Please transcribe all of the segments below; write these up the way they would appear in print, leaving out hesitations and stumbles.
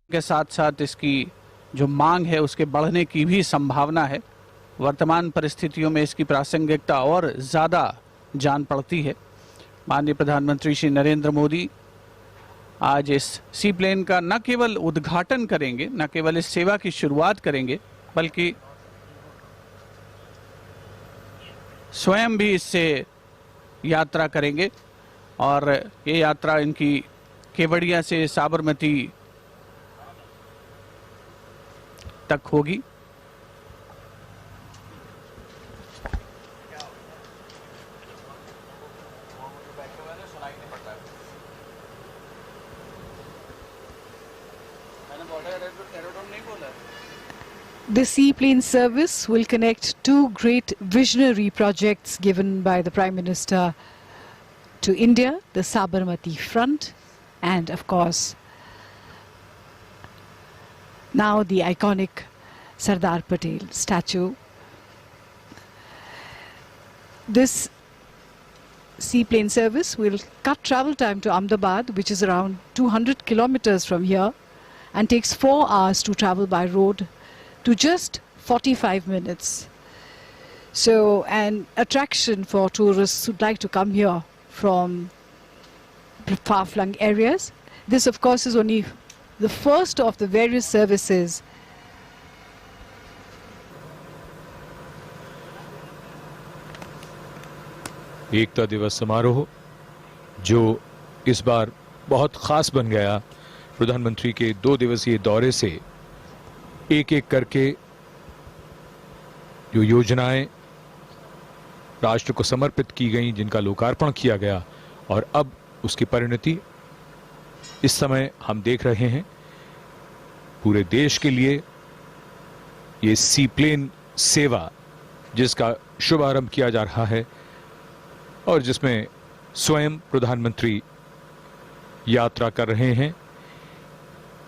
के साथ साथ इसकी जो मांग है उसके बढ़ने की भी संभावना है। वर्तमान परिस्थितियों में इसकी प्रासंगिकता और ज़्यादा जान पड़ती है। माननीय प्रधानमंत्री श्री नरेंद्र मोदी आज इस सी प्लेन का न केवल उद्घाटन करेंगे, न केवल इस सेवा की शुरुआत करेंगे, बल्कि स्वयं भी इससे यात्रा करेंगे। और ये यात्रा इनकी केवड़िया से साबरमती तक होगी। The seaplane service will connect two great visionary projects given by the Prime Minister to India, the Sabarmati Front, and of course, now the iconic Sardar Patel statue. This seaplane service will cut travel time to Ahmedabad, which is around 200 kilometers from here, and takes 4 hours to travel by road, to just 45 minutes. So an attraction for tourists who'd like to come here from far-flung areas. This of course is only the first of the various services एकता दिवस समारोह जो इस बार बहुत खास बन गया। प्रधानमंत्री के 2 दिवसीय दौरे से एक एक करके जो योजनाएं राष्ट्र को समर्पित की गई, जिनका लोकार्पण किया गया, और अब उसकी परिणति इस समय हम देख रहे हैं। पूरे देश के लिए ये सीप्लेन सेवा जिसका शुभारंभ किया जा रहा है और जिसमें स्वयं प्रधानमंत्री यात्रा कर रहे हैं।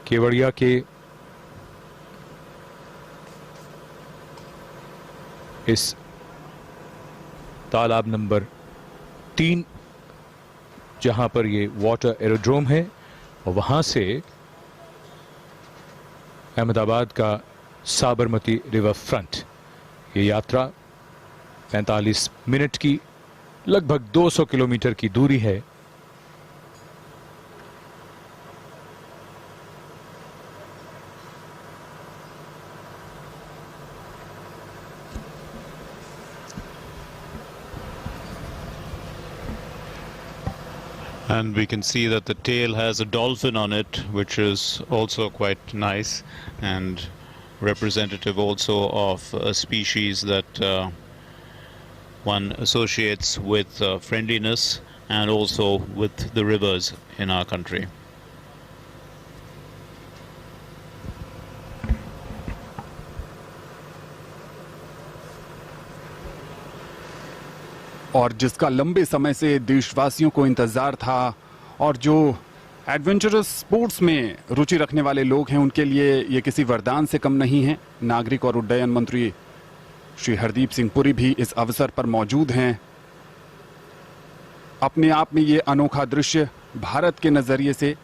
केवड़िया के इस तालाब नंबर 3 जहां पर ये वाटर एरोड्रोम है, और वहां से अहमदाबाद का साबरमती रिवर फ्रंट, ये यात्रा 45 मिनट की लगभग 200 किलोमीटर की दूरी है। And we can see that the tail has a dolphin on it, which is also quite nice and representative also of a species that one associates with friendliness and also with the rivers in our country. और जिसका लंबे समय से देशवासियों को इंतजार था, और जो एडवेंचरस स्पोर्ट्स में रुचि रखने वाले लोग हैं उनके लिए ये किसी वरदान से कम नहीं है। नागरिक और उड्डयन मंत्री श्री हरदीप सिंह पुरी भी इस अवसर पर मौजूद हैं। अपने आप में ये अनोखा दृश्य भारत के नजरिए से,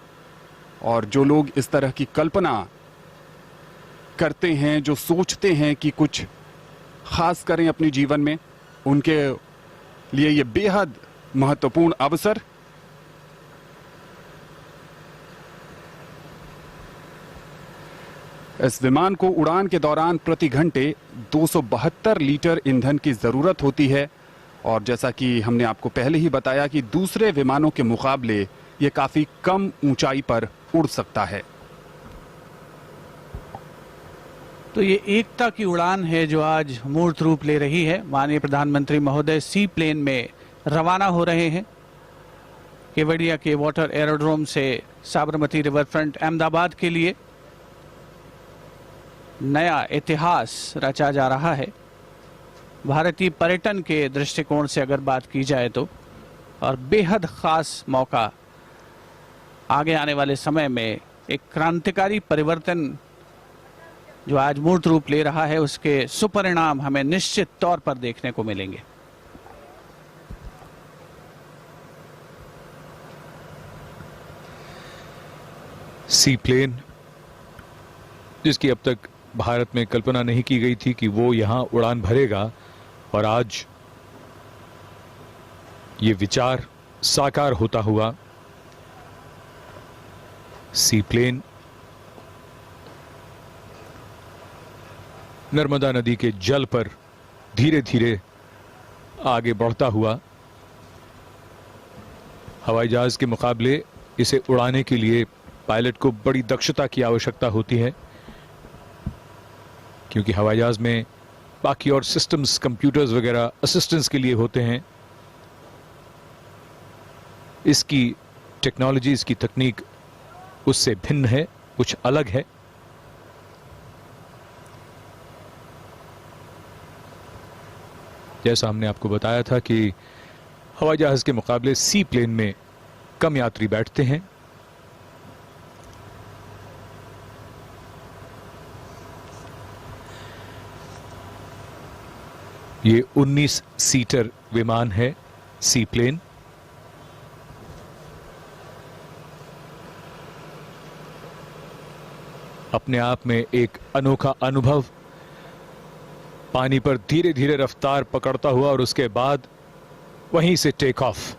और जो लोग इस तरह की कल्पना करते हैं, जो सोचते हैं कि कुछ खास करें अपने जीवन में, उनके लिए ये बेहद महत्वपूर्ण अवसर। इस विमान को उड़ान के दौरान प्रति घंटे 272 लीटर ईंधन की जरूरत होती है, और जैसा कि हमने आपको पहले ही बताया कि दूसरे विमानों के मुकाबले ये काफी कम ऊंचाई पर उड़ सकता है। तो ये एकता की उड़ान है जो आज मूर्त रूप ले रही है। माननीय प्रधानमंत्री महोदय सी प्लेन में रवाना हो रहे हैं केवड़िया के वाटर एरोड्रोम से साबरमती रिवर फ्रंट अहमदाबाद के लिए। नया इतिहास रचा जा रहा है भारतीय पर्यटन के दृष्टिकोण से अगर बात की जाए तो, और बेहद खास मौका आगे आने वाले समय में एक क्रांतिकारी परिवर्तन जो आज मूर्त रूप ले रहा है, उसके सुपरिणाम हमें निश्चित तौर पर देखने को मिलेंगे। सी प्लेन जिसकी अब तक भारत में कल्पना नहीं की गई थी कि वो यहां उड़ान भरेगा, और आज ये विचार साकार होता हुआ सी प्लेन नर्मदा नदी के जल पर धीरे धीरे आगे बढ़ता हुआ, हवाई जहाज के मुकाबले इसे उड़ाने के लिए पायलट को बड़ी दक्षता की आवश्यकता होती है, क्योंकि हवाई जहाज में बाकी और सिस्टम्स, कंप्यूटर्स वगैरह असिस्टेंस के लिए होते हैं। इसकी टेक्नोलॉजी, इसकी तकनीक उससे भिन्न है, कुछ अलग है। जैसा हमने आपको बताया था कि हवाई जहाज के मुकाबले सी प्लेन में कम यात्री बैठते हैं। ये 19 सीटर विमान है सी प्लेन। अपने आप में एक अनोखा अनुभव, पानी पर धीरे धीरे रफ्तार पकड़ता हुआ और उसके बाद वहीं से टेक ऑफ।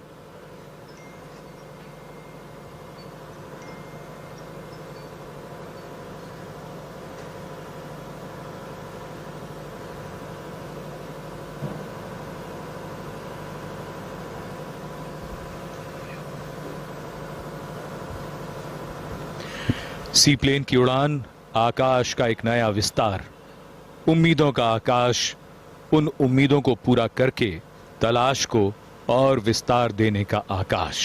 सी प्लेन की उड़ान, आकाश का एक नया विस्तार, उम्मीदों का आकाश, उन उम्मीदों को पूरा करके तलाश को और विस्तार देने का आकाश।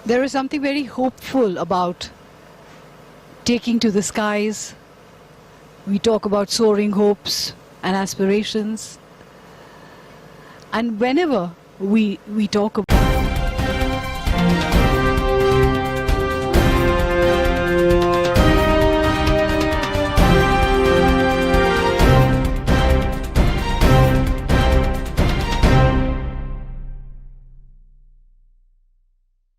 There is something very hopeful about taking to the skies. We talk about soaring hopes and aspirations, and whenever we talk about